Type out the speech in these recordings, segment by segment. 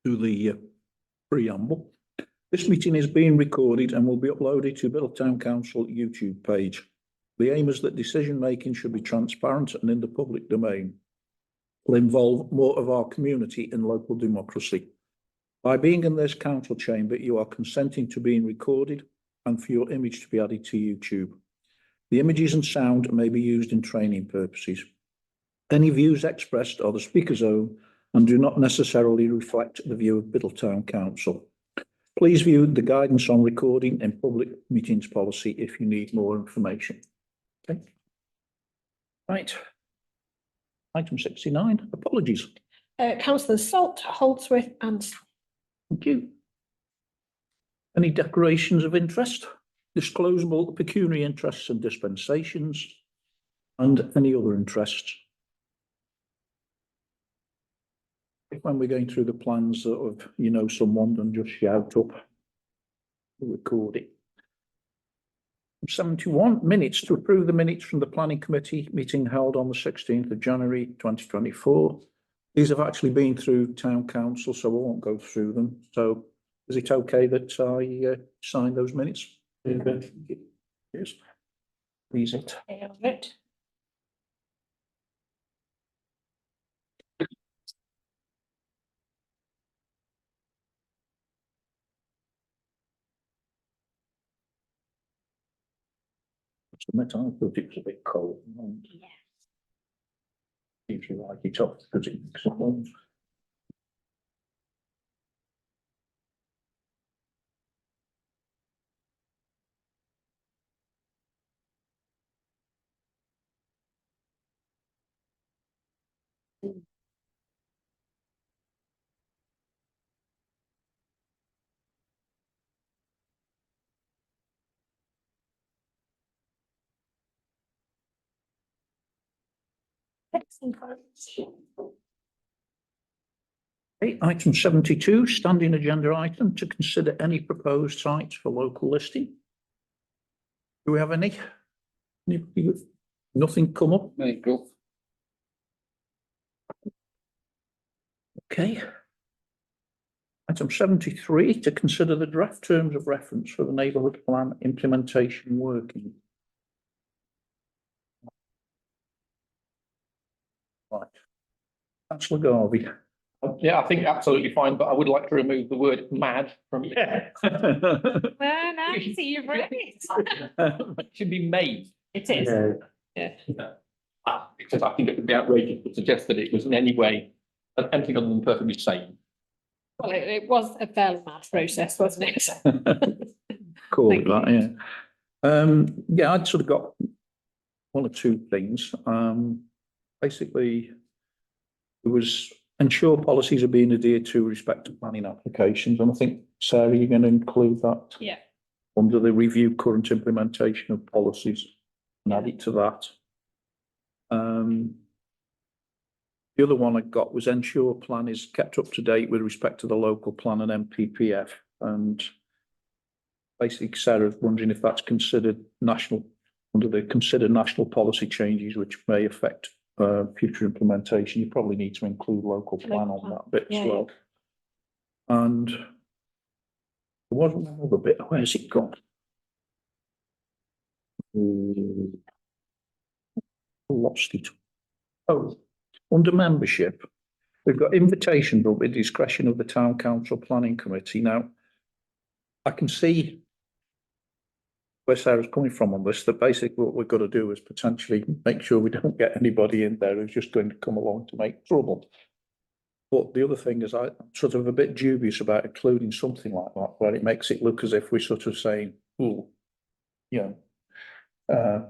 to the preamble. This meeting is being recorded and will be uploaded to Biddle Town Council YouTube page. The aim is that decision making should be transparent and in the public domain. Will involve more of our community and local democracy. By being in this council chamber, you are consenting to being recorded and for your image to be added to YouTube. The images and sound may be used in training purposes. Any views expressed are the speaker's own and do not necessarily reflect the view of Biddle Town Council. Please view the guidance on recording and public meetings policy if you need more information. Okay. Right. Item 69, apologies. Councillors Salt, Holdsworth and... Thank you. Any declarations of interest, disclosable pecuniary interests and dispensations, and any other interests? When we're going through the plans of, you know, someone, then just shout up. We'll record it. 71 minutes to approve the minutes from the planning committee meeting held on the 16th of January 2024. These have actually been through town council, so I won't go through them. So is it okay that I sign those minutes? Yes. Please it. I thought it was a bit cold. Yeah. Usually like it up because it makes it warm. Okay, item 72, standing agenda item to consider any proposed sites for local listing. Do we have any? Nothing come up? There you go. Okay. Item 73, to consider the draft terms of reference for the Neighbourhood Plan implementation working. Right. Councillor Garvey. Yeah, I think absolutely fine, but I would like to remove the word mad from it. Yeah. Well, now you see you've read it. It should be made. It is. Because I think it would be outrageous to suggest that it was in any way anything other than perfectly sane. Well, it was a fairly mad process, wasn't it? Call it that, yeah. Yeah, I'd sort of got one or two things. Basically, there was ensure policies are being adhered to with respect to planning applications, and I think, Sarah, you're going to include that under the review current implementation of policies and add it to that. The other one I got was ensure plan is kept up to date with respect to the local plan and MPPF, and basically Sarah's wondering if that's considered national, under the consider national policy changes which may affect future implementation. You probably need to include local plan on that bit as well. And there was another bit. Where's it gone? Lost it. Oh, under membership, we've got invitation but with discretion of the town council planning committee. Now, I can see where Sarah's coming from on this, that basically what we've got to do is potentially make sure we don't get anybody in there who's just going to come along to make trouble. But the other thing is I'm sort of a bit dubious about including something like that, where it makes it look as if we're sort of saying, oh, you know,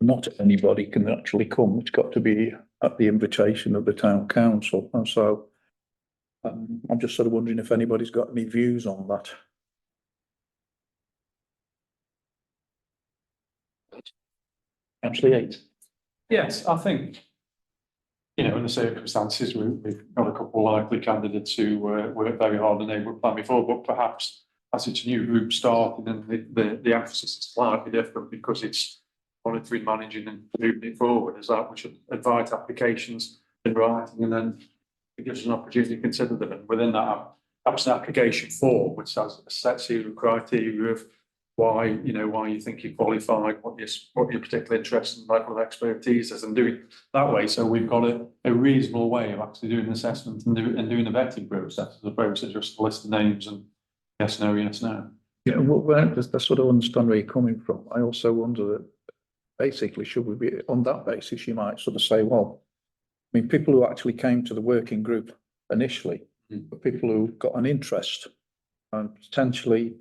not anybody can actually come. It's got to be at the invitation of the town council. And so I'm just sort of wondering if anybody's got any views on that. Actually, 8. Yes, I think, you know, in the circumstances, we've got a couple of likely candidates who worked very hard and they would plan before, but perhaps as it's a new group starting and the emphasis is slightly different because it's monitoring, managing and moving it forward, is that we should invite applications in writing and then it gives us an opportunity to consider them, and within that, perhaps an application form, which has a set series of criteria of why, why you think you're qualified, what your particular interest and level of expertise is, and do it that way. So we've got a reasonable way of actually doing an assessment and doing a vetting process, as opposed to just a list of names and yes, no, yes, no. Yeah, well, that's what I understand where you're coming from. I also wonder that basically, should we be on that basis, you might sort of say, well, I mean, people who actually came to the working group initially, were people who got an interest, and potentially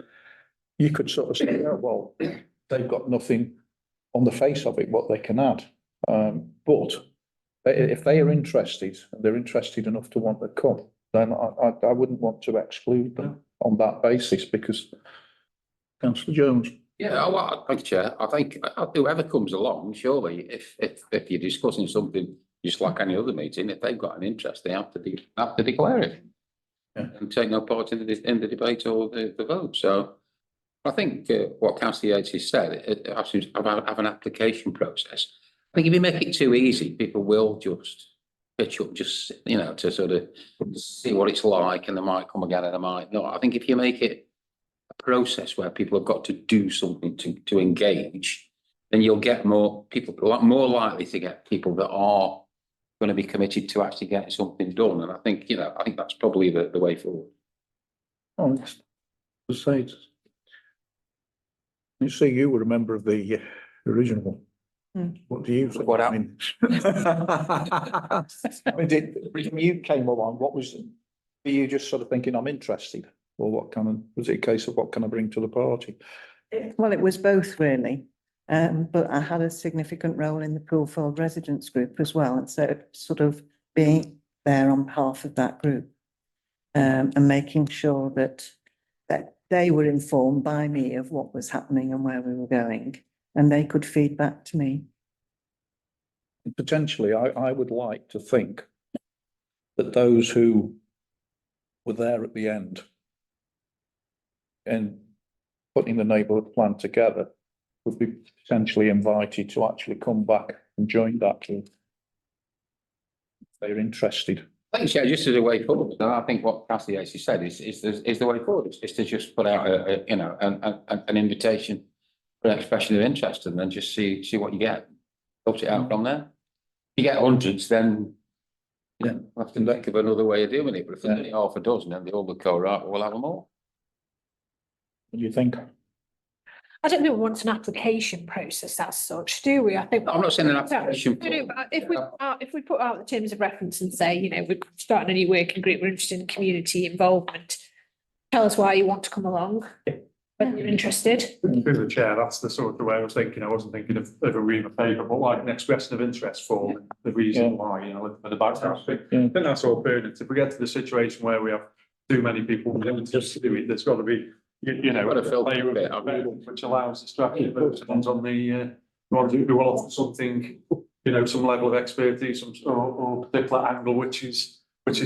you could sort of say, oh, well, they've got nothing on the face of it, what they can add. But if they are interested, and they're interested enough to want to come, then I wouldn't want to exclude them on that basis, because Councillor Jones. Yeah, well, thank you, Chair. I think whoever comes along, surely, if you're discussing something just like any other meeting, if they've got an interest, they have to declare it. Yeah. And take no part in the debate or the vote. So I think what Councillor Yates has said, have an application process. I think if you make it too easy, people will just pitch up, just, to sort of see what it's like, and they might come again and they might not. I think if you make it a process where people have got to do something to engage, then you'll get more people, more likely to get people that are going to be committed to actually getting something done. And I think, I think that's probably the way forward. Oh, it's say, you say you were a member of the original. What do you think? What I mean, I mean, when you came along, were you just sort of thinking, I'm interested? Or was it a case of what can I bring to the party? Well, it was both really, but I had a significant role in the Poolfold residents group as well, and so sort of being there on behalf of that group, and making sure that they were informed by me of what was happening and where we were going, and they could feed back to me. Potentially, I would like to think that those who were there at the end and putting the neighbourhood plan together would be potentially invited to actually come back and join that group. They're interested. I think, yeah, just as a way forward. And I think what Councillor Yates said is the way forward. Is to just put out an invitation for an expression of interest, and then just see what you get. Build it out from there. If you get hundreds, then we'll have to think of another way of doing it. But if there's only half a dozen and they all look all right, we'll have them all. What do you think? I don't think we want an application process as such, do we? I think. I'm not saying an application. No, but if we put out the terms of reference and say, we're starting a new working group, we're interested in community involvement. Tell us why you want to come along, whether you're interested. Through the chair, that's the sort of way I was thinking. I wasn't thinking of a ream of paper, but like an expression of interest for the reason why, for the background. I think that's all pertinent. If we get to the situation where we have too many people willing to just do it, there's got to be, a layer of it, which allows the strategy ones on the ones who will offer something, some level of expertise, or particular angle which is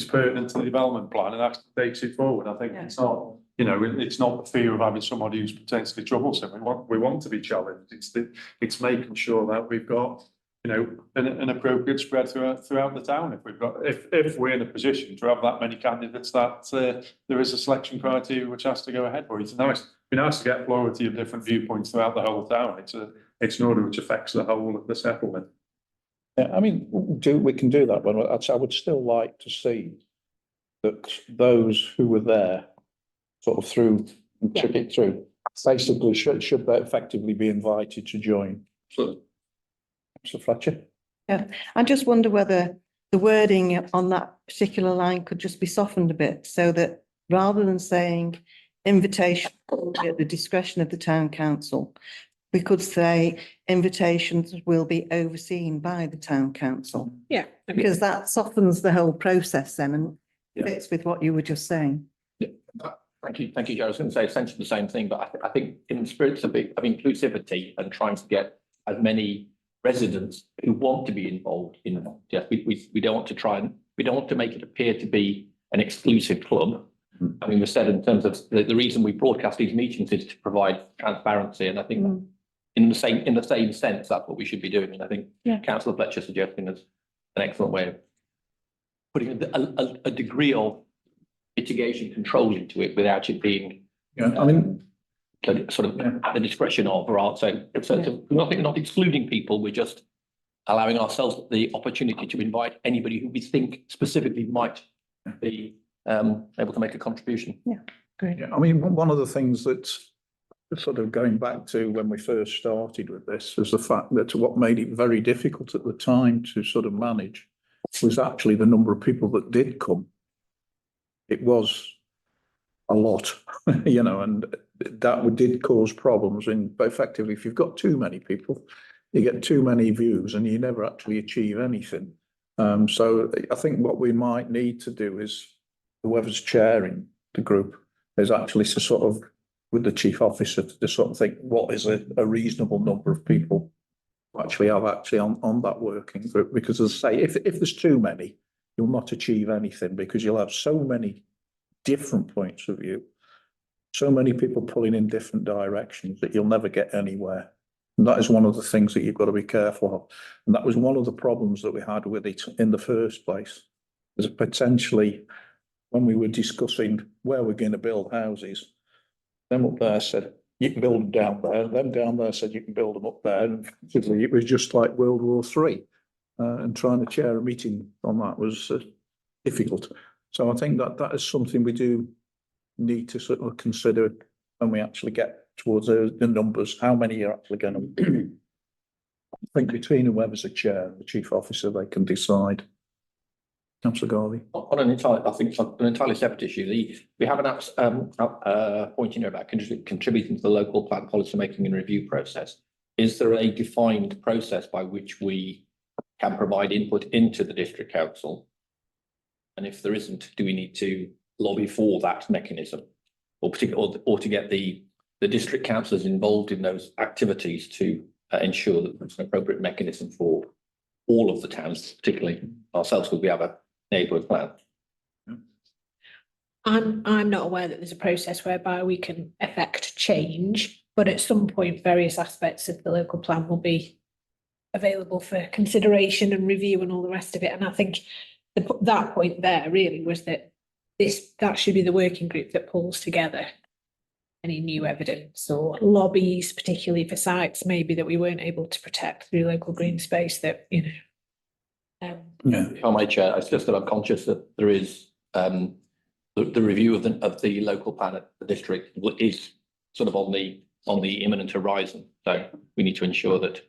pertinent to the development plan, and actually takes it forward. I think it's not. It's not the fear of having somebody who's potentially troublesome. We want to be challenged. It's making sure that we've got, an appropriate spread throughout the town. If we're in a position to have that many candidates, that there is a selection criteria which has to go ahead for it. It's be nice to get plurality of different viewpoints throughout the whole town. It's an order which affects the whole of the settlement. Yeah, I mean, we can do that, but I would still like to see that those who were there sort of took it through, basically should they effectively be invited to join. Sure. Mr. Fletcher? Yeah, I just wonder whether the wording on that particular line could just be softened a bit, so that rather than saying invitation at the discretion of the town council, we could say invitations will be overseen by the town council. Yeah. Because that softens the whole process then, and fits with what you were just saying. Thank you, Joe. I was going to say essentially the same thing, but I think in the spirit of inclusivity and trying to get as many residents who want to be involved in just we don't want to make it appear to be an exclusive club. I mean, we said in terms of the reason we broadcast these meetings is to provide transparency, and I think in the same sense that's what we should be doing. And I think Councillor Fletcher suggesting is an excellent way of putting a degree of mitigation control into it without it being Yeah, I mean, sort of at the discretion of, or so not excluding people, we're just allowing ourselves the opportunity to invite anybody who we think specifically might be able to make a contribution. yeah, I mean, one of the things that's sort of going back to when we first started with this was the fact that what made it very difficult at the time to sort of manage was actually the number of people that did come. It was a lot, you know, and that did cause problems. And effectively, if you've got too many people, you get too many views and you never actually achieve anything. So I think what we might need to do is whoever's chairing the group is actually to sort of, with the chief officer, to sort of think what is a reasonable number of people to actually have on that working group. Because as I say, if there's too many, you'll not achieve anything because you'll have so many different points of view, so many people pulling in different directions that you'll never get anywhere. And that is one of the things that you've got to be careful of. And that was one of the problems that we had with it in the first place. Was potentially when we were discussing where we're going to build houses, them up there said, you can build them down there. Them down there said, you can build them up there. And it was just like World War III. And trying to chair a meeting on that was difficult. So I think that is something we do need to sort of consider when we actually get towards the numbers, how many are actually going to. I think between whoever's a chair and the chief officer, they can decide. Councillor Garvey. On an entirely, I think it's an entirely separate issue. We have an point in here about contributing to the local plan policy making and review process. Is there a defined process by which we can provide input into the district council? And if there isn't, do we need to lobby for that mechanism, or to get the district councillors involved in those activities to ensure that there's an appropriate mechanism for all of the towns, particularly ourselves, because we have a neighbourhood plan? I'm not aware that there's a process whereby we can effect change, but at some point, various aspects of the local plan will be available for consideration and review and all the rest of it. And I think that point there really was that that should be the working group that pulls together any new evidence or lobbies, particularly for sites maybe that we weren't able to protect through local green space that, you know. Yeah. If I may, Chair, it's just that I'm conscious that there is the review of the local plan at the district is sort of on the imminent horizon. So we need to ensure that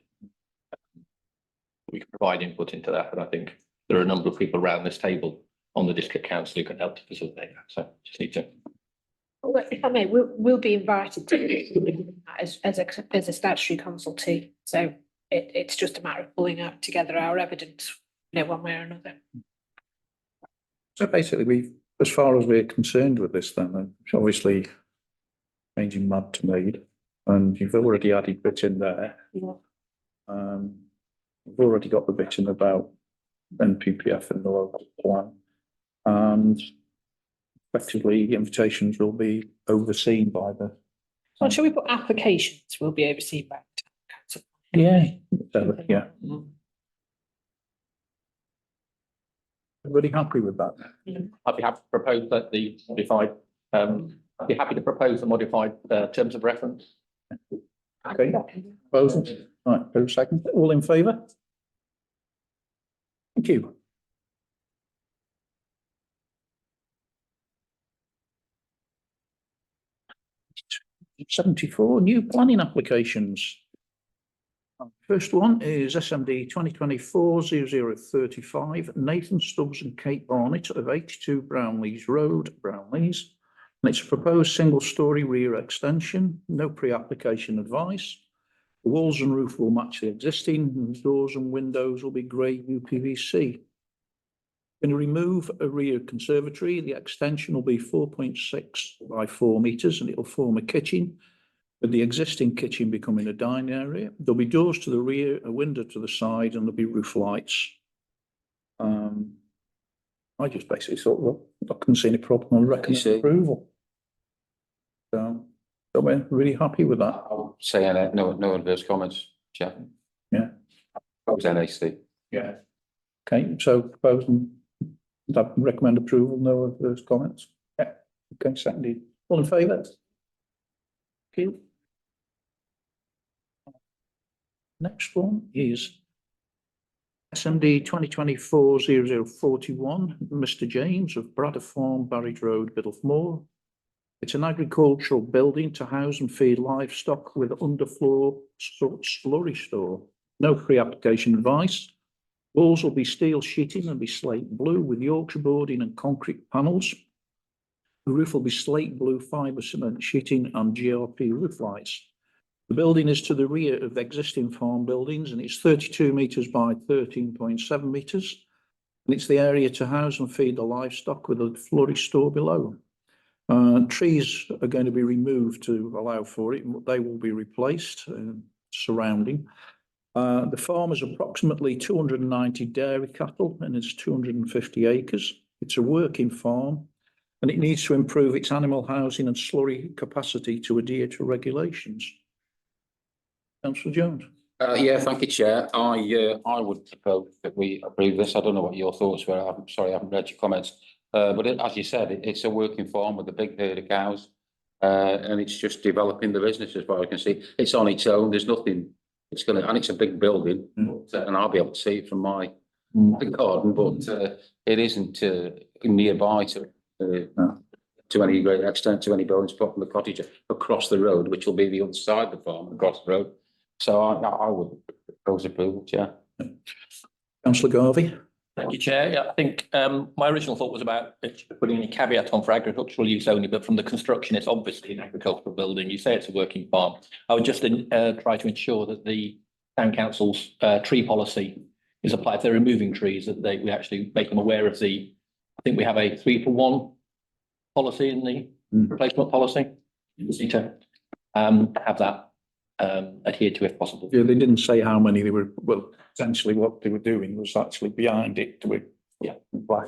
we can provide input into that. And I think there are a number of people around this table on the district council who can help to facilitate that. So just need to. Well, if I may, we'll be invited to as a statutory consultee. So it's just a matter of pulling out together our evidence, you know, one way or another. So basically, as far as we're concerned with this, then it's obviously changing mad to made, and you've already added bits in there. Yeah. We've already got the bit in about NPPF and the local plan, and effectively invitations will be overseen by the. Well, shall we put applications will be overseen by the council? Yeah. Yeah. Everybody happy with that? I'd be happy to propose that the modified. I'd be happy to propose the modified terms of reference. Okay. Proposal. Right. Second. All in favour? Thank you. '74 new planning applications. First one is SMD 2024-0035, Nathan Stubbs and Kate Barnett of 82 Brownlees Road, Brownlees. And it's a proposed single-storey rear extension, no pre-application advice. The walls and roof will match the existing, and the doors and windows will be grey UPVC. Going to remove a rear conservatory. The extension will be 4.6 by 4 metres and it will form a kitchen, with the existing kitchen becoming a dining area. There'll be doors to the rear, a window to the side, and there'll be roof lights. I just basically thought, well, I couldn't see any problem. I recommend approval. So we're really happy with that. I'll say no adverse comments, Chair. Yeah. That was NAC. Yeah. Okay, so proposing I recommend approval, no adverse comments. Yeah, okay, seconded. All in favour? Thank you. Next one is SMD 2024-0041, Mr. James of Bradder Farm, Barrage Road, Biddulph. It's an agricultural building to house and feed livestock with underfloor slurry store. No pre-application advice. Walls will be steel sheeting and be slate blue with Yorkshire boarding and concrete panels. The roof will be slate blue fibre cement sheeting and GRP roof lights. The building is to the rear of the existing farm buildings and it's 32 metres by 13.7 metres. And it's the area to house and feed the livestock with a florist store below. Trees are going to be removed to allow for it. They will be replaced surrounding. The farm is approximately 290 dairy cattle and it's 250 acres. It's a working farm and it needs to improve its animal housing and slurry capacity to adhere to regulations. Councillor Jones. Yeah, thank you, Chair. I would propose that we approve this. I don't know what your thoughts were. I'm sorry, I haven't read your comments. But as you said, it's a working farm with a big herd of cows. And it's just developing the business as far as I can see. It's on its own. There's nothing, and it's a big building, and I'll be able to see it from my garden, but it isn't nearby to any great extent to any buildings apart from the cottage across the road, which will be the other side of the farm across the road. So I would propose approval, Chair. Councillor Garvey. Thank you, Chair. Yeah, I think my original thought was about putting a caveat on for agricultural use only, but from the construction, it's obviously an agricultural building. You say it's a working farm. I would just try to ensure that the town council's tree policy is applied. If they're removing trees, that we actually make them aware of I think we have a 3-for-1 policy in the replacement policy. You need to have that adhered to if possible. Yeah, they didn't say how many they were, well, essentially what they were doing was actually behind it to black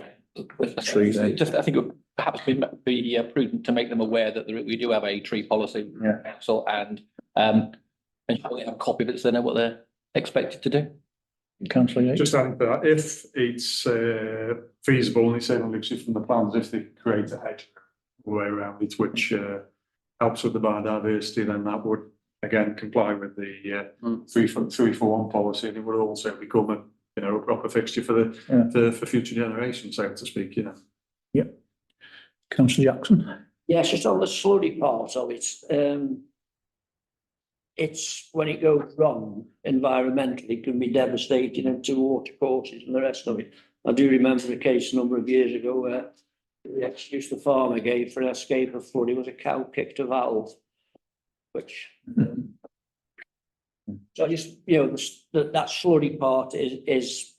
trees. Just, I think it would perhaps be prudent to make them aware that we do have a tree policy council and ensure they have a copy of it so they know what they're expected to do. Councillor Yates. Just adding to that, if it's feasible, and it's saying literally from the plans, if they create a hedge way around it, which helps with the biodiversity, then that would again comply with the 3-for-1 policy, and it would also become a a proper fixture for for future generations, so to speak. Yep. Councillor Jackson. Yes, just on the slurry part of it, it's when it goes wrong environmentally, it can be devastating into water courses and the rest of it. I do remember a case a number of years ago where the excuse the farmer gave for an escape of flooding was a cow kicked a valve, which so I just that slurry part is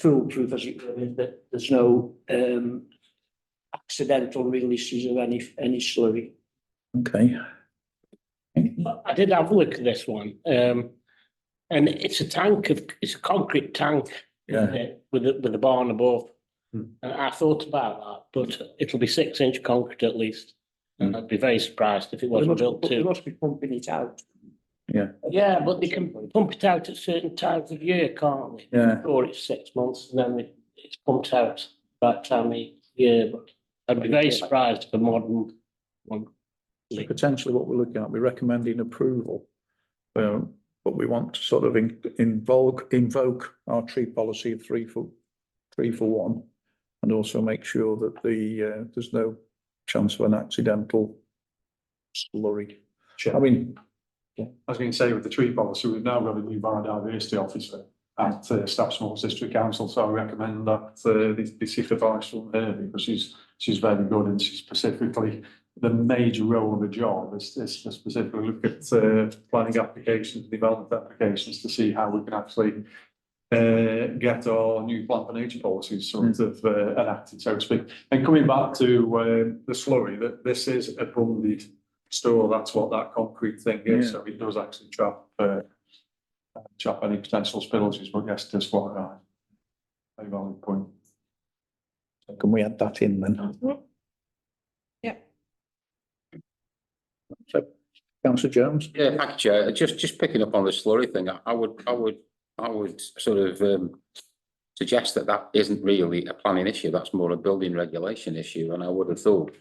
foolproof, as it were, that there's no accidental releases of any slurry. Okay. I did have a look at this one, and it's a concrete tank with a barn above. And I thought about that, but it'll be 6-inch concrete at least. And I'd be very surprised if it wasn't built They to. must be pumping it out. Yeah, but they can pump it out at certain times of year, can't they? Yeah. Or it's 6 months and then it's pumped out that time of year. But I'd be very surprised if a modern one. So potentially what we're looking at, we're recommending approval. But we want to sort of invoke our tree policy of 3-for-1 and also make sure that there's no chance of an accidental slurry. Sure. I mean, I was going to say, with the tree policy, we've now got a new biodiversity officer at Staffordshire Moorlands District Council, so I recommend that they seek advice from her, because she's very good, and she's specifically the major role of the job is to specifically look at planning applications, development applications, to see how we can actually get our new plan for nature policies sort of enacted, so to speak. And coming back to the slurry, that this is a bonded store, that's what that concrete thing is, so it does actually trap any potential spillages, but yes, just what very valid point. can we add that in then? Yep. So, Councillor Jones. Yeah, thank you, Chair. Just picking up on the slurry thing, I would sort of suggests that that isn't really a planning issue, that's more a building regulation issue, and I would have thought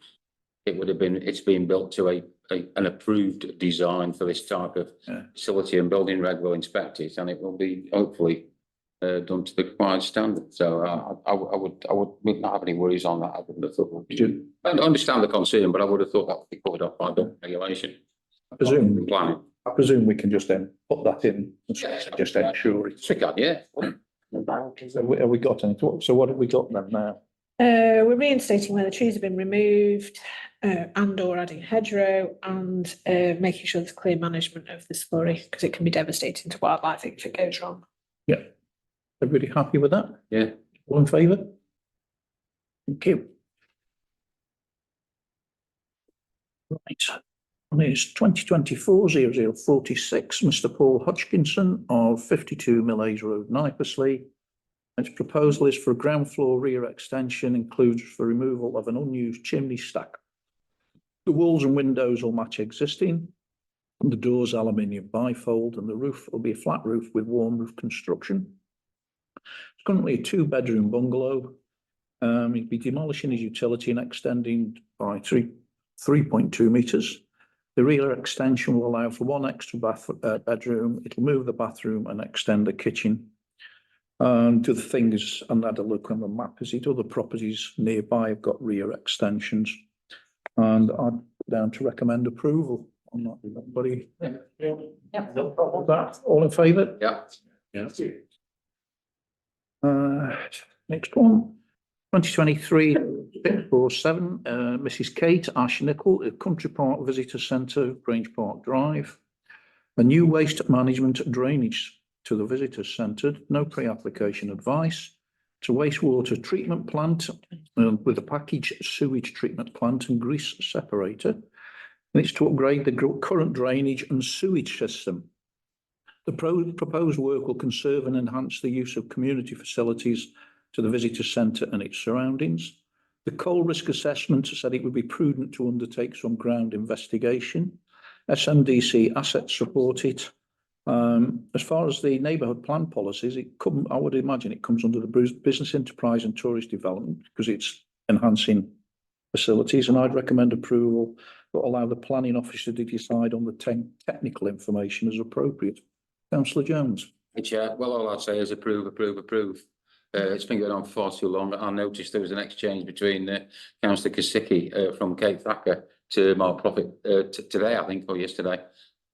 it would have been, it's been built to an approved design for this type of facility, and building reg will inspect it, and it will be hopefully done to the required standard. So I would not have any worries on that. I wouldn't have thought. I understand the concern, but I would have thought that would be covered up by the regulation. I presume, Planning. I presume we can just then put that in and just ensure it's. Yeah. So have we got anything? So what have we got then now? We're reinstating where the trees have been removed, and or adding hedgerow, and making sure there's clear management of the slurry, because it can be devastating to wildlife if it goes wrong. Yeah. Everybody happy with that? Yeah. All in favour? Thank you. Right. And it's 2024-0046, Mr. Paul Hodgkinson of 52 Millais Road, Knipersley. Its proposal is for a ground floor rear extension, includes for removal of an unused chimney stack. The walls and windows will match existing, and the doors aluminium bifold, and the roof will be a flat roof with warm roof construction. It's currently a 2-bedroom bungalow. He'd be demolishing his utility and extending by 3.2 metres. The rear extension will allow for one extra bedroom. It'll move the bathroom and extend the kitchen. To the things, and had a look on the map, as it other properties nearby have got rear extensions. And I'd down to recommend approval on that. Everybody? Yep. No problem with that. All in favour? Yeah. Yeah. Next one. 2023-647, Mrs. Kate Ashnickel at Country Park Visitor Centre, Grange Park Drive. A new waste management drainage to the visitor centre, no pre-application advice. It's a wastewater treatment plant with a package sewage treatment plant and grease separator. And it's to upgrade the current drainage and sewage system. The proposed work will conserve and enhance the use of community facilities to the visitor centre and its surroundings. The coal risk assessment said it would be prudent to undertake some ground investigation. SMDC assets support it. As far as the neighbourhood plan policies, I would imagine it comes under the business enterprise and tourist development because it's enhancing facilities, and I'd recommend approval, but allow the planning officer to decide on the technical information as appropriate. Councillor Jones. Chair, well, all I'd say is approve. It's been going on for far too long. I noticed there was an exchange between Councillor Kosicki from Kate Thacker to Mark Prophet today, I think, or yesterday.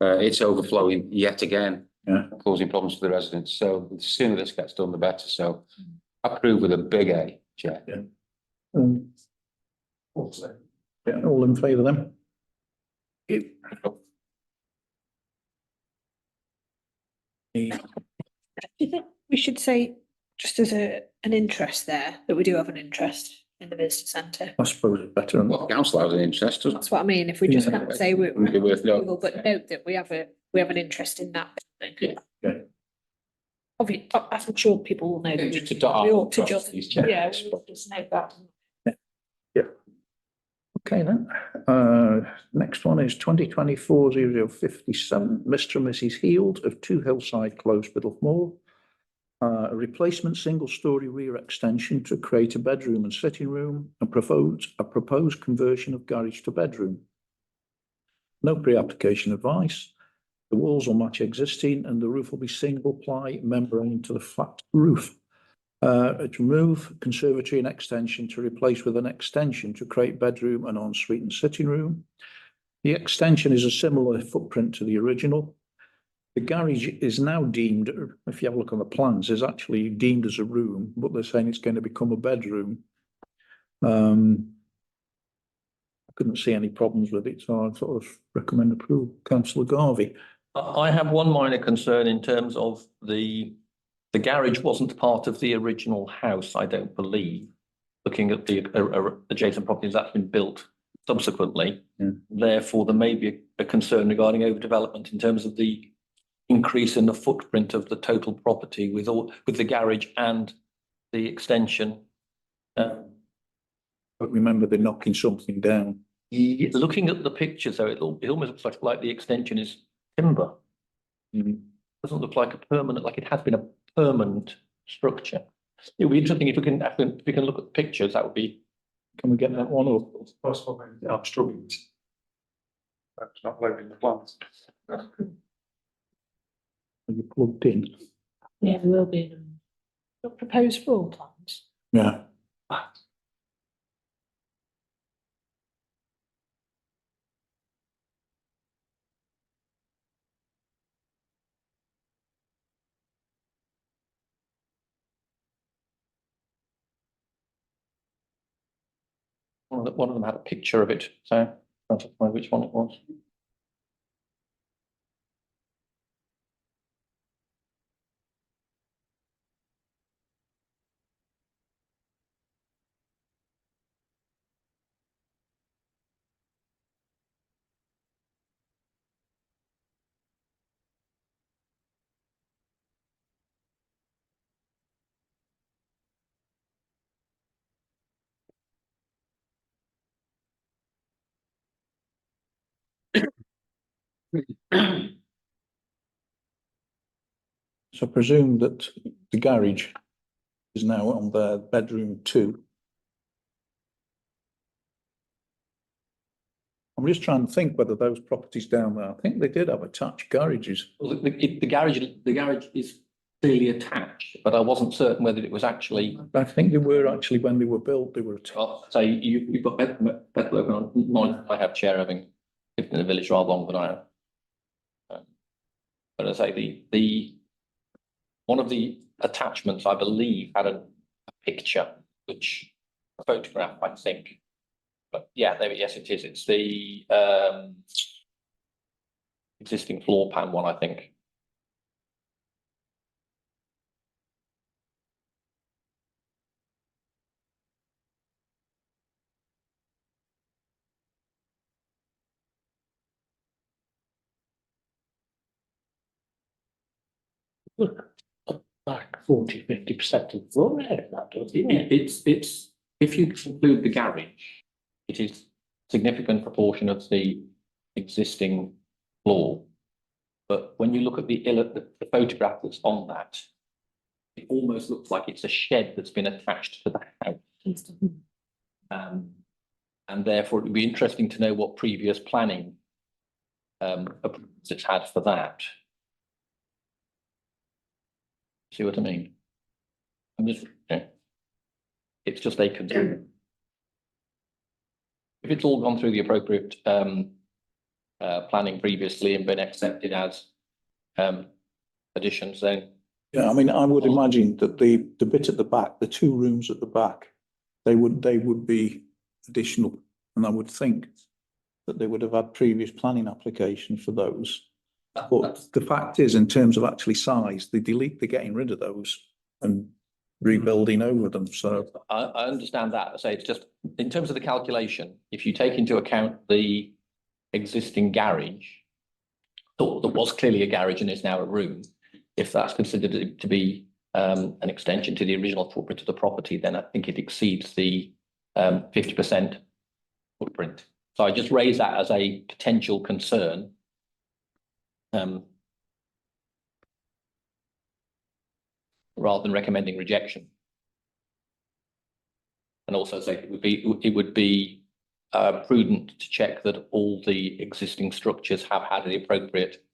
It's overflowing yet again, causing problems for the residents. So the sooner this gets done, the better. So approve with a big A, Chair. Yeah. All in favour then? Do you think we should say, just as an interest there, that we do have an interest in the visitor centre? I suppose it's better. Well, council has an interest, doesn't it? That's what I mean. If we just kind of say we're Wouldn't be worth noting. but note that we have an interest in that. Yeah. Obviously, I'm sure people will know that Just to we dot ought to off just, these checks. yeah, we ought to just note that. Okay then. Next one is 2024-0057, Mr. and Mrs. Heald of 2 Hillside Close, Biddulph. A replacement single-storey rear extension to create a bedroom and sitting room, and a proposed conversion of garage to bedroom. No pre-application advice. The walls will match existing, and the roof will be single-ply membrane to the flat roof. To remove conservatory and extension to replace with an extension to create bedroom and ensuite and sitting room. The extension is a similar footprint to the original. The garage is now deemed, if you have a look on the plans, is actually deemed as a room, but they're saying it's going to become a bedroom. I couldn't see any problems with it, so I'd sort of recommend approval. Councillor Garvey. I have one minor concern in terms of the garage wasn't part of the original house, I don't believe. Looking at the adjacent properties that's been built subsequently. Yeah. Therefore, there may be a concern regarding overdevelopment in terms of the increase in the footprint of the total property with the garage and the extension. But remember, they're knocking something down. Looking at the picture, though, it almost looks like the extension is timber. Doesn't look like a permanent, like it has been a permanent structure. It'll be interesting if we can look at the pictures, that would be. Can we get that one up? Possibly, I'm struggling. That's not loading the plans. Are you plugged in? Yeah, there will be. Proposed floor plans. Yeah. One of them had a picture of it, so I'm trying to find which one it was. So I presume that the garage is now on their bedroom 2. I'm just trying to think whether those properties down there, I think they did have attached garages. Well, the garage is clearly attached, but I wasn't certain whether it was actually. I think they were actually, when they were built, they were attached. Well, so you've got better look on mine. I have chair having lived in the village rather longer than I have. But as I say, the one of the attachments, I believe, had a picture, which a photograph, I think. But yeah, yes, it is. It's the existing floor plan one, I think. Look, like 40–50% of the floor area, that does, isn't it? It's if you include the garage, it is a significant proportion of the existing floor. But when you look at the photograph that's on that, it almost looks like it's a shed that's been attached to the house. And therefore, it would be interesting to know what previous planning approvals it's had for that. See what I mean? I'm just, it's just a concern. If it's all gone through the appropriate planning previously and been accepted as additions, then. Yeah, I mean, I would imagine that the bit at the back, the 2 rooms at the back, they would be additional. And I would think that they would have had previous planning applications for those. But the fact is, in terms of actually size, they're getting rid of those and rebuilding over them, so. I understand that. I say it's just, in terms of the calculation, if you take into account the existing garage, thought there was clearly a garage and is now a room, if that's considered to be an extension to the original footprint of the property, then I think it exceeds the 50% footprint. So I just raise that as a potential concern. Rather than recommending rejection. And also say it would be prudent to check that all the existing structures have had the appropriate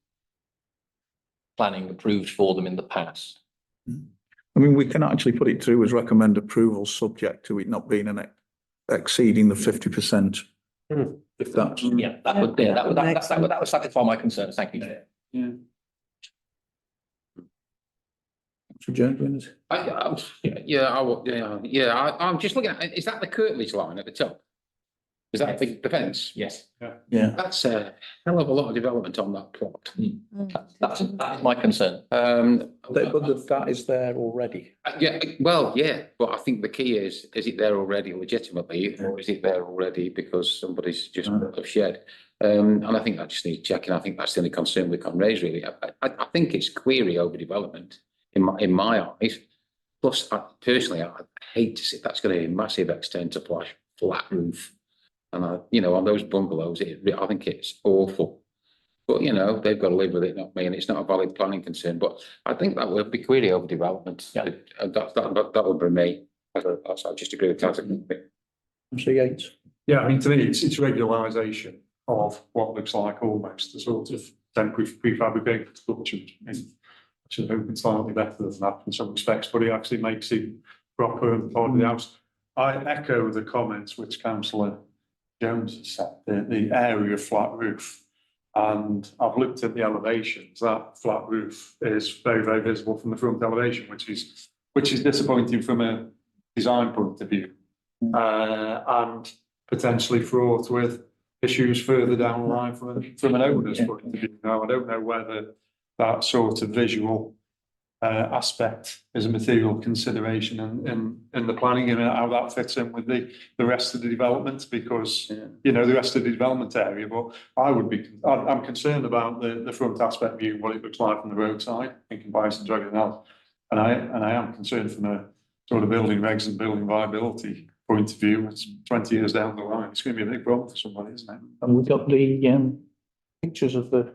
planning approved for them in the past. I mean, we can actually put it through as recommend approval subject to it not being exceeding the 50%. If that's. Yeah, that would satisfy my concerns. Thank you. Yeah. I'm just looking at, is that the curtilage line at the top? Is that the fence? Yes. Yeah. That's a hell of a lot of development on that plot. That's my concern. But that is there already. Yeah, well, yeah, but I think the key is it there already legitimately, or is it there already because somebody's just put a shed? And I think that just needs checking. I think that's the only concern we can raise, really. I think it's query over development in my eyes. Plus, personally, I hate to see that's going to be a massive extent to flat roof. And on those bungalows, I think it's awful. But, you know, they've got to live with it, not me, and it's not a valid planning concern, but I think that would be clearly overdevelopment. Yeah. That would be me. I just agree with Councillor. Councillor Yates. Yeah, I mean, to me, it's regularisation of what looks like almost a sort of temporary prefabricated structure. I should hope it's slightly better than that in some respects, but it actually makes it proper and part of the house. I echo the comments which Councillor Jones has said, the area of flat roof. And I've looked at the elevations, that flat roof is very, very visible from the front elevation, which is disappointing from a design point of view. And potentially fraught with issues further down the line from an owner's point of view. Now, I don't know whether that sort of visual aspect is a material consideration in the planning and how that fits in with the rest of the development, because you know, the rest of the development area. But I'm concerned about the front aspect view, what it looks like from the roadside in comparison to everything else, and I am concerned from a sort of building regs and building viability point of view. It's 20 years down the line, it's going to be a big problem for somebody, isn't it? And we've got the pictures of the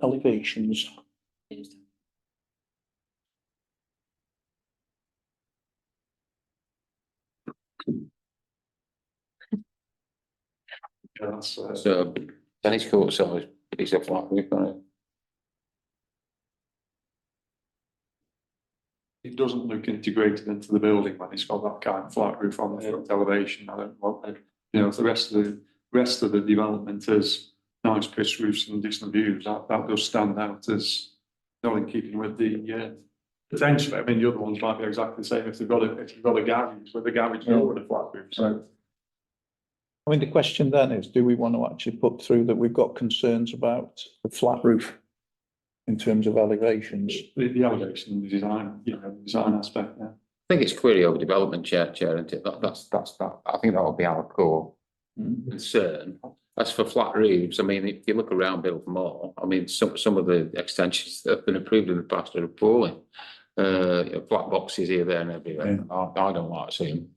elevations. Yeah, that's, So tennis court size, it's a flat roof on it. it doesn't look integrated into the building when it's got that kind of flat roof on the front elevation. I don't want that. You know, if the rest of the development is nice pitched roofs and decent views, that does stand out as not in keeping with the potentially. I mean, the other ones might be exactly the same if you've got a garage with a garage door with a flat roof. So I mean, the question then is, do we want to actually put through that we've got concerns about the flat roof in terms of elevations? the elevation, the design, you know, the design aspect. Yeah. I think it's clearly overdevelopment, Chair, isn't it? That's that. I think that would be our core concern. As for flat roofs, I mean, if you look around Biltmore, I mean, some of the extensions that have been approved in the past are appalling. Flat boxes here, there, and everywhere. I don't like to see them.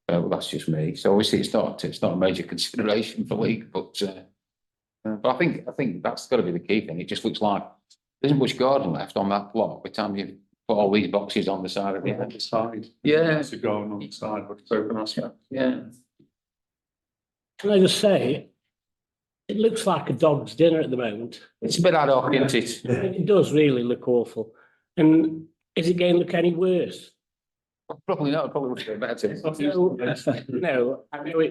Well, that's just me. So obviously, it's not a major consideration for league, but I think that's got to be the key thing. It just looks like there isn't much garden left on that plot by the time you put all these boxes on the side of it. On the side. Yeah. It's a garden on the side, but it's open aspect. Yeah. Can I just say, it looks like a dog's dinner at the moment. It's a bit ad hoc, isn't it? It does really look awful. And is it going to look any worse? Probably not. Probably would be better. No, I know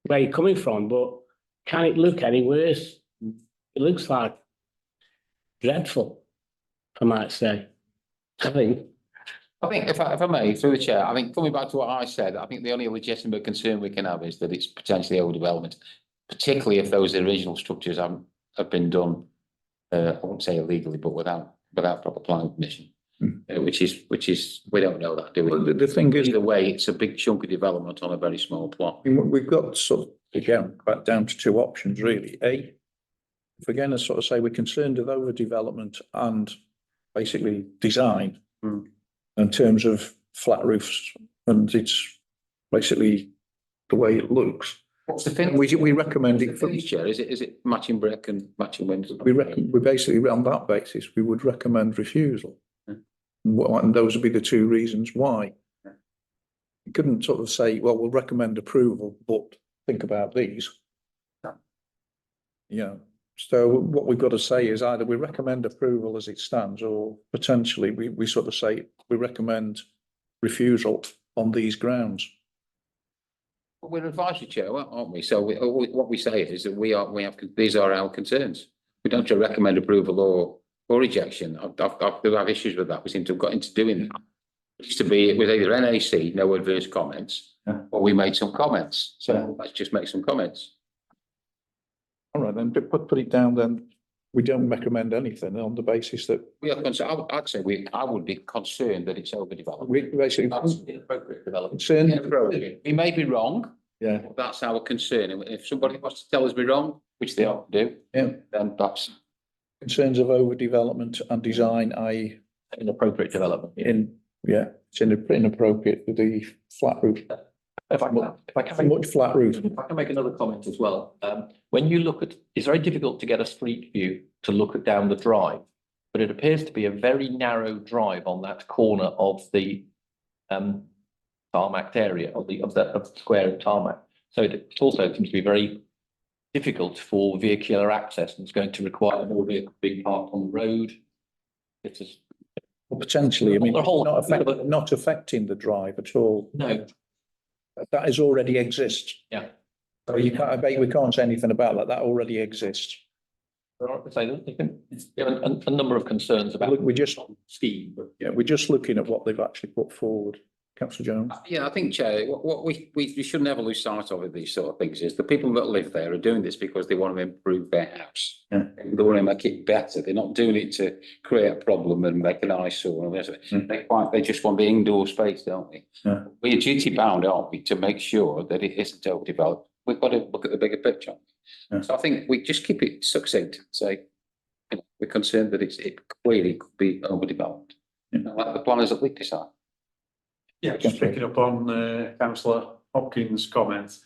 where you're coming from, but can it look any worse? It looks like dreadful, I might say. I think if I may, through the chair, I think coming back to what I said, I think the only legitimate concern we can have is that it's potentially overdevelopment, particularly if those original structures have been done, I won't say illegally, but without proper planning permission. Which is we don't know that, do we? Well, the thing is, either way, it's a big chunk of development on a very small plot. we've got sort of, again, back down to two options really. A, if we're going to sort of say we're concerned with overdevelopment and basically design in terms of flat roofs, and it's basically the way it looks. What's the finish? We recommend it. Finish, Chair? Is it matching brick and matching windows? We basically on that basis we would recommend refusal. And those would be the two reasons why. You couldn't sort of say, well, we'll recommend approval, but think about these. Yeah. So what we've got to say is either we recommend approval as it stands, or potentially we sort of say we recommend refusal on these grounds. Well, we're advisory, Chair, aren't we? So what we say is that these are our concerns. We don't just recommend approval or rejection. I have issues with that. We seem to have got into doing that. It used to be, it was either NAC, no adverse comments, or we made some comments. So let's just make some comments. All right, then put it down then. We don't recommend anything on the basis that We are concerned. I'd say I would be concerned that it's overdeveloped. we basically That's inappropriate development. concerned. Inappropriate. We may be wrong. Yeah. That's our concern. And if somebody wants to tell us we're wrong, which they ought to do, then that's Concerns of overdevelopment and design, i.e. Inappropriate development. in Yeah, it's inappropriate for the flat roof. If I Too can, much flat roof. if I can make another comment as well. When you look at, it's very difficult to get a street view to look at down the drive, but it appears to be a very narrow drive on that corner of the tarmac area of the square of tarmac. So it also seems to be very difficult for vehicular access, and it's going to require more vehicles being parked on the road. It's just, Well, potentially, I mean, The whole- not affecting the drive at all. no, That is already exists. Yeah. So you can't, I bet we can't say anything about that. That already exists. so there are a number of concerns about Look, we just, scheme, but yeah, we're just looking at what they've actually put forward. Councillor Jones? Yeah, I think, Chair, what we should never lose sight of with these sort of things is the people that live there are doing this because they want to improve their house. Yeah. They want to make it better. They're not doing it to create a problem and make an eyesore. And they just want the indoor space, don't they? Yeah. We're duty bound, aren't we, to make sure that it isn't overdeveloped. We've got to look at the bigger picture. Yeah. So I think we just keep it succinct and say, you know, we're concerned that it clearly could be overdeveloped. Yeah. And let the planners at least decide. Yeah, just picking up on councillor Hopkins' comment,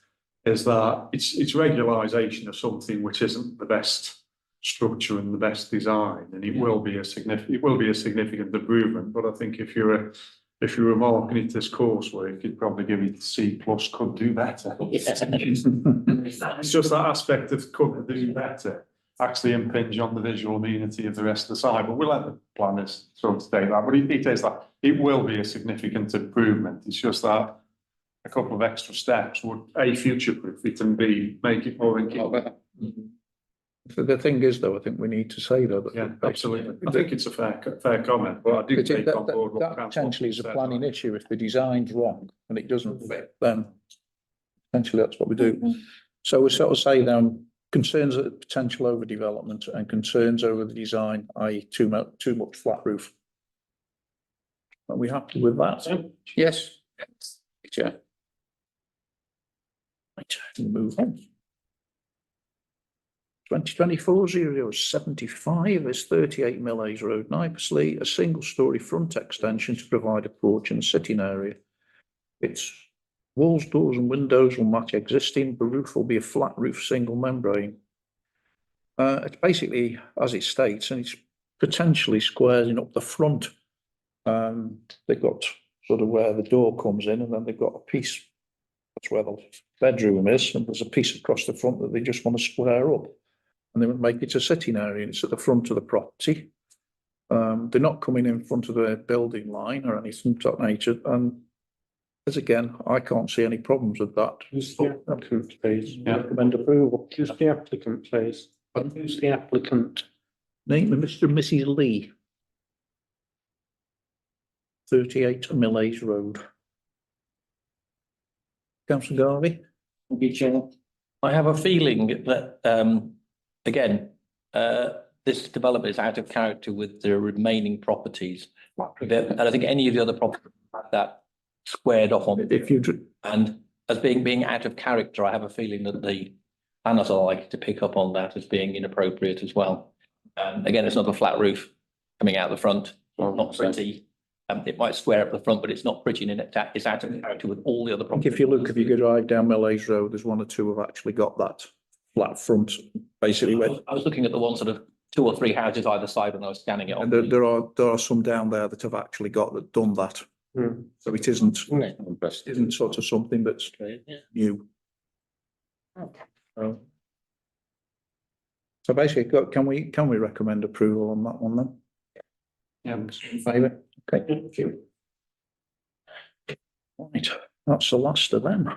is that it's regularisation of something which isn't the best structure and the best design, and it will be a significant improvement. But I think if you were marking it as coursework, you'd probably give it C+, could do better. It's just that aspect of could do better actually impinge on the visual amenity of the rest of the site, but we'll let the planners sort of state that. But it is that it will be a significant improvement. It's just that a couple of extra steps would A, future-proof it, and B, make it more engaging. The thing is, though, I think we need to say though that. Yeah, absolutely. I think it's a fair comment, but I do But take that, on board what that councillor potentially is a said. planning issue. If the design's wrong and it doesn't fit, then potentially that's what we do. So we sort of say then concerns at potential overdevelopment and concerns over the design, i.e. too much flat roof. Are we happy with that? Yes. Chair. Right, move on. 2024-0075 is 38 Millais Road, Knipersley, a single-storey front extension to provide a porch and sitting area. Its walls, doors and windows will match existing. The roof will be a flat roof single membrane. It's basically, as it states, and it's potentially squaring up the front. They've got sort of where the door comes in, and then they've got a piece, that's where the bedroom is, and there's a piece across the front that they just want to square up. And they would make it a sitting area, and it's at the front of the property. They're not coming in front of the building line or anything of that nature. And as again, I can't see any problems with that. Who's the applicant, please? Yeah. Recommend approval. Who's the applicant, please? Who's the applicant? Name of Mr. and Mrs. Lee. 38 Millais Road. Councillor Garvey? Thank you, Chair. I have a feeling that, again, this developer is out of character with the remaining properties. I don't think any of the other properties have that squared off on. If you, And as being out of character, I have a feeling that the planners are likely to pick up on that as being inappropriate as well. Again, it's not a flat roof coming out the front, not pretty. It might square up the front, but it's not pretty, and it's out of character with all the other properties. if you look, if you go drive down Millais Road, there's one or two have actually got that flat front, basically. Where, I was looking at the one sort of 2 or 3 houses either side when I was scanning it on. and there are some down there that have actually done that. So it isn't sort of something that's new. So basically, can we recommend approval on that one then? Yeah. In favour? Okay, thank you. Right, that's the last of them.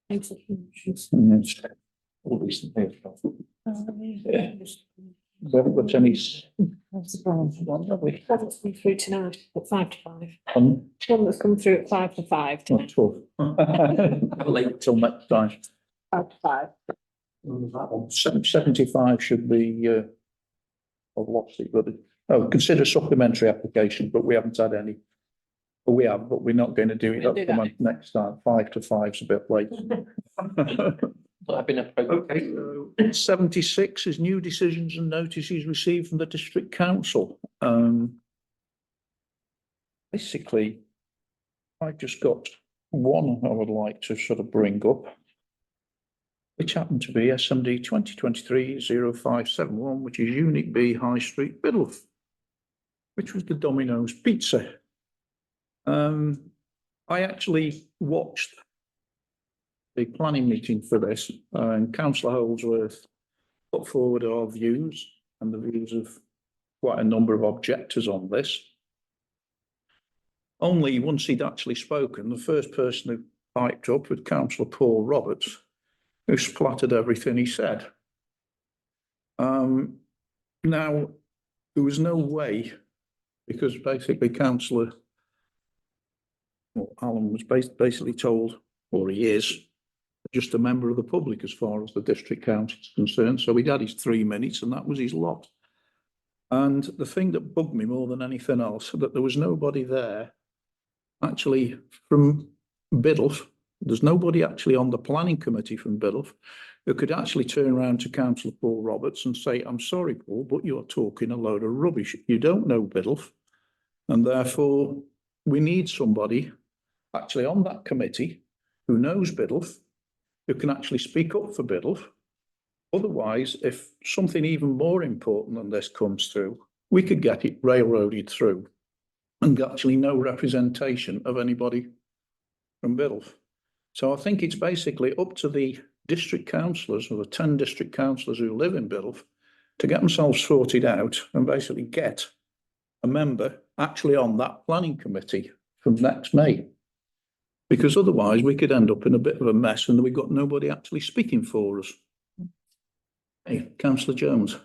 Yes. All recent here. Yeah. We haven't got any. That's the problem. One, have we? One that's come through tonight at 5 to 5. One, One that's come through at 5 to 5 not tonight. 12. Late till next time. 5 to 5. 75 should be, I've lost it, but, consider supplementary application, but we haven't had any. Well, we have, but we're not going to do it. We'll do That'll come that. on next time. 5 to 5's a bit late. I've been appropriate. Okay, so 76 is new decisions and notices received from the district council. Basically, I've just got one I would like to sort of bring up, which happened to be SMD 2023-0571, which is Unit B, High Street, Biddulph, which was the Domino's Pizza. I actually watched the planning meeting for this, and Councillor Holdsworth put forward our views and the views of quite a number of objectors on this. Only once he'd actually spoken, the first person who piped up was Councillor Paul Roberts, who splattered everything he said. Now, there was no way, because basically Councillor Alan was basically told, or he is, just a member of the public as far as the district council is concerned. So he'd had his 3 minutes and that was his lot. And the thing that bugged me more than anything else, that there was nobody there actually from Biddulph. There's nobody actually on the planning committee from Biddulph who could actually turn around to Councillor Paul Roberts and say, I'm sorry, Paul, but you're talking a load of rubbish. You don't know Biddulph. And therefore, we need somebody actually on that committee who knows Biddulph, who can actually speak up for Biddulph. Otherwise, if something even more important than this comes through, we could get it railroaded through and actually no representation of anybody from Biddulph. So I think it's basically up to the district councillors, or the 10 district councillors who live in Biddulph, to get themselves sorted out and basically get a member actually on that planning committee from next May. Because otherwise we could end up in a bit of a mess and we've got nobody actually speaking for us. Hey, Councillor Jones.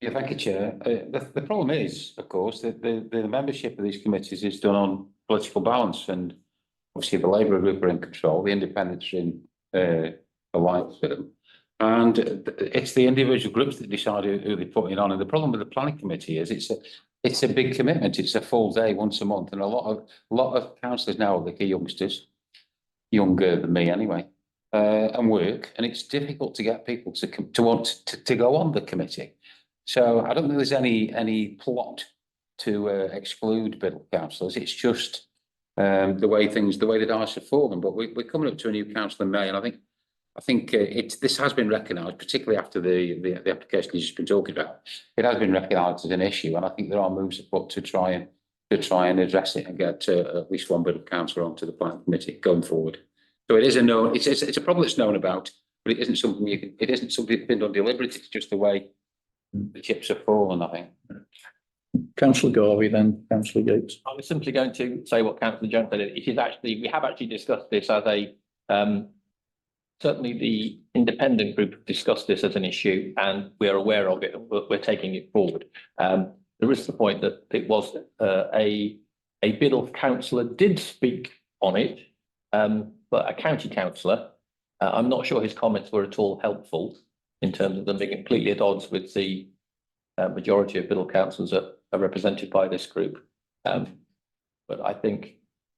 Yeah, thank you, Chair. The problem is, of course, that the membership of these committees is done on political balance, and obviously the Labour group are in control, the Independents are in alliance with them, and it's the individual groups that decide who they put in on. And the problem with the planning committee is it's a big commitment. It's a full day once a month, and a lot of councillors now are like youngsters, younger than me anyway, and work, and it's difficult to get people to want to go on the committee. So I don't think there's any plot to exclude Biddulph councillors. It's just the way the dice have fallen. But we're coming up to a new council in May, and I think this has been recognised, particularly after the application you've just been talking about. It has been recognised as an issue, and I think there are moves afoot to try and address it and get at least one Biddulph councillor onto the planning committee going forward. So it is a known. It's a problem that's known about, but it isn't something that's been done deliberately. It's just the way the chips have fallen, I think. Councillor Garvey, then Councillor Yates. I was simply going to say what Councillor Jones said. It is actually, we have actually discussed this as a, certainly the independent group discussed this as an issue, and we are aware of it, and we're taking it forward. There is the point that it was a Biddulph councillor did speak on it, but a county councillor, I'm not sure his comments were at all helpful in terms of them being completely at odds with the majority of Biddulph councillors that are represented by this group. But I think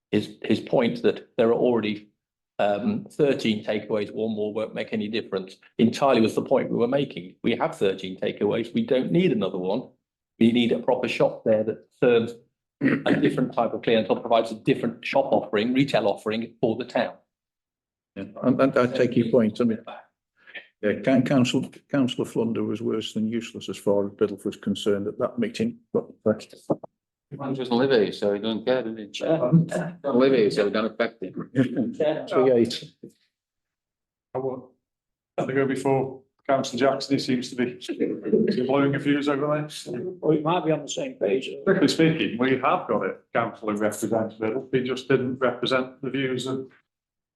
his point that there are already 13 takeaways, one more won't make any difference, entirely was the point we were making. We have 13 takeaways, we don't need another one. We need a proper shop there that serves a different type of clientele, provides a different shop offering, retail offering for the town. Yeah, and I take your point. I mean, yeah, Councillor Flunder was worse than useless as far as Biddulph was concerned at that meeting. But He doesn't live here, so he doesn't care, does he? Doesn't live here, so it don't affect him. I will have to go before Councillor Jackson. He seems to be blowing a fuse over there. Or it might be on the same page. Strictly speaking, we have got a councillor who represents Biddulph. He just didn't represent the views of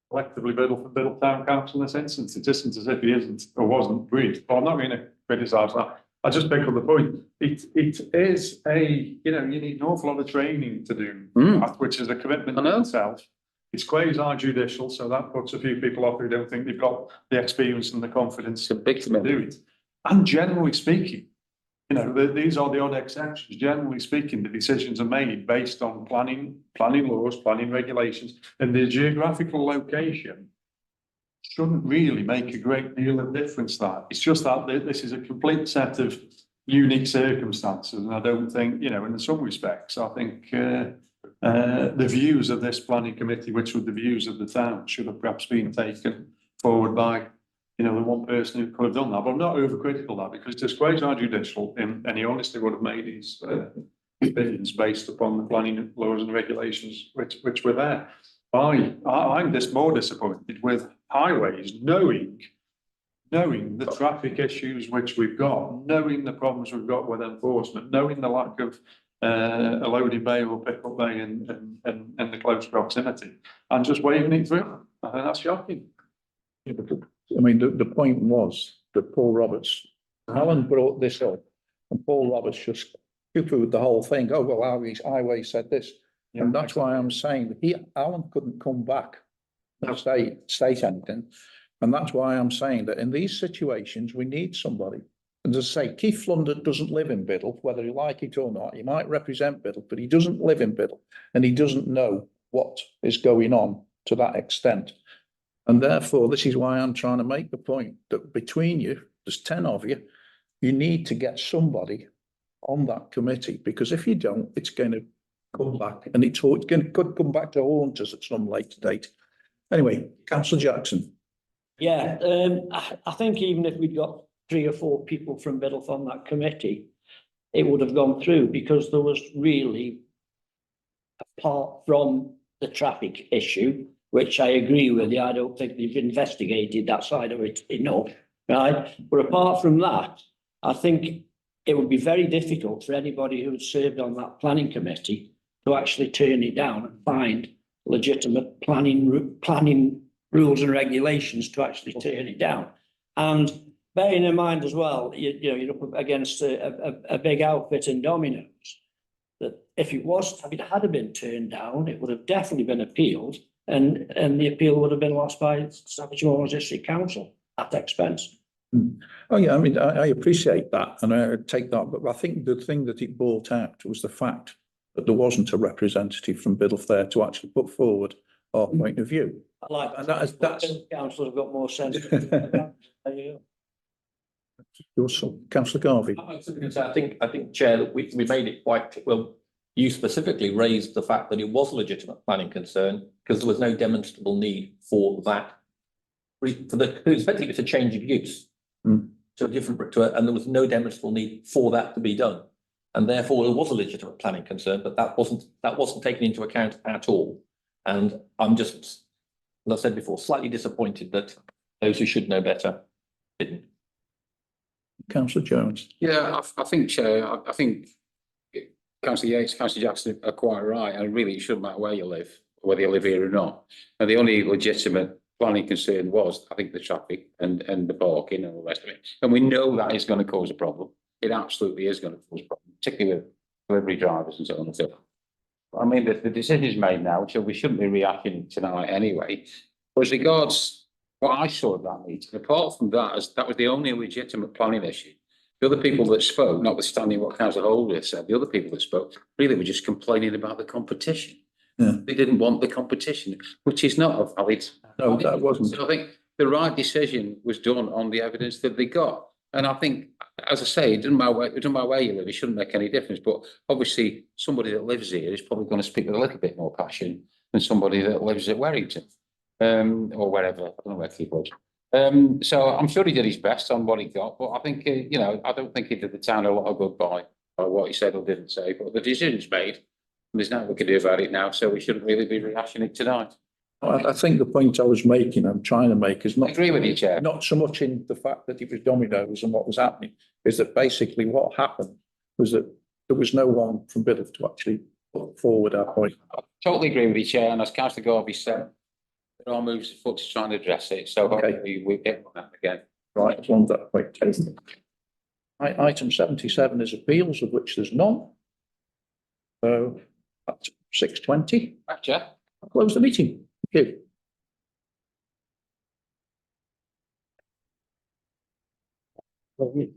collectively Biddulph and Biddulph Town Council in this instance. It isn't as if he isn't or wasn't briefed, but I'm not going to criticise that. I just pick up the point. It is you need an awful lot of training to do that, which is a commitment in itself. It's quasi-judicial, so that puts a few people off who don't think they've got the experience and the confidence to do it. And generally speaking, these are the odd exceptions. Generally speaking, the decisions are made based on planning laws, planning regulations, and the geographical location shouldn't really make a great deal of difference that. It's just that this is a complete set of unique circumstances, and I don't think, you know, in some respects, I think the views of this planning committee, which were the views of the town, should have perhaps been taken forward by, you know, the one person who could have done that. But I'm not overcritical of that, because it's quite judicial, and he honestly would have made his opinions based upon the planning laws and regulations which were there. I'm just more disappointed with highways, knowing the traffic issues which we've got, knowing the problems we've got with enforcement, knowing the lack of a loading bay or pickup bay and the close proximity, and just waving it through. I think that's shocking. I mean, the point was that Paul Roberts, Alan brought this up, and Paul Roberts just poo-pooed the whole thing. Oh, well, highway said this. And that's why I'm saying that Alan couldn't come back and state anything. And that's why I'm saying that in these situations, we need somebody. And as I say, Keith London doesn't live in Biddle, whether you like it or not. He might represent Biddle, but he doesn't live in Biddle, and he doesn't know what is going on to that extent. And therefore, this is why I'm trying to make the point that between you, there's 10 of you, you need to get somebody on that committee, because if you don't, it's going to come back, and could come back to haunt us at some later date. Anyway, Councillor Jackson. Yeah, I think even if we'd got 3 or 4 people from Biddulph on that committee, it would have gone through, because there was really, apart from the traffic issue, which I agree with you, I don't think they've investigated that side of it enough, right? But apart from that, I think it would be very difficult for anybody who had served on that planning committee to actually turn it down and find legitimate planning rules and regulations to actually turn it down. And bearing in mind as well, you're up against a big outfit in Domino's, that if it had been turned down, it would have definitely been appealed, and the appeal would have been lost by Staffordshire Moorlands District Council at expense. Oh yeah, I mean, I appreciate that, and I take that, but I think the thing that it brought out was the fact that there wasn't a representative from Biddulph there to actually put forward our point of view. I like And that. that's Council have got more sense. Councillor Garvey. I was going to say, I think, Chair, that we made it quite well. You specifically raised the fact that it was a legitimate planning concern, because there was no demonstrable need for that. Effectively, it's a change of use to a different, and there was no demonstrable need for that to be done, and therefore there was a legitimate planning concern, but that wasn't taken into account at all. And I'm just, as I said before, slightly disappointed that those who should know better didn't. Councillor Jones. Yeah, I think, Chair, I think Councillor Yates, Councillor Jackson are quite right, and really it shouldn't matter where you live, whether you live here or not. And the only legitimate planning concern was, I think, the traffic and the parking and all the rest of it. And we know that is going to cause a problem. It absolutely is going to cause a problem, particularly with delivery drivers and so on and so forth. I mean, the decision's made now, so we shouldn't be reacting tonight anyway. But as regards what I saw at that meeting, apart from that, that was the only legitimate planning issue. The other people that spoke, notwithstanding what Councillor Holder said, the other people that spoke really were just complaining about the competition. Yeah. They didn't want the competition, which is not a valid. No, that wasn't. So I think the right decision was done on the evidence that they got. And I think, as I say, it doesn't matter where you live, it shouldn't make any difference. But obviously, somebody that lives here is probably going to speak with a little bit more passion than somebody that lives at Warrington, or wherever. I don't know where he lives. So I'm sure he did his best on what he got. But I think, I don't think he did the town a lot of good by what he said or didn't say. But the decision's made. There's nothing we can do about it now, so we shouldn't really be rehashing it tonight. I think the point I was making, I'm trying to make, is not. I agree with you, Chair. Not so much in the fact that it was Domino's and what was happening, is that basically what happened was that there was no one from Biddulph to actually put forward our point. I totally agree with you, Chair, and as Councillor Garvey said, there are moves afoot to try and address it, so hopefully we get on that again. Right, as long as that point taken. Item 77 is appeals, of which there's none. So that's 6:20. Right, Chair. I'll close the meeting. Thank you.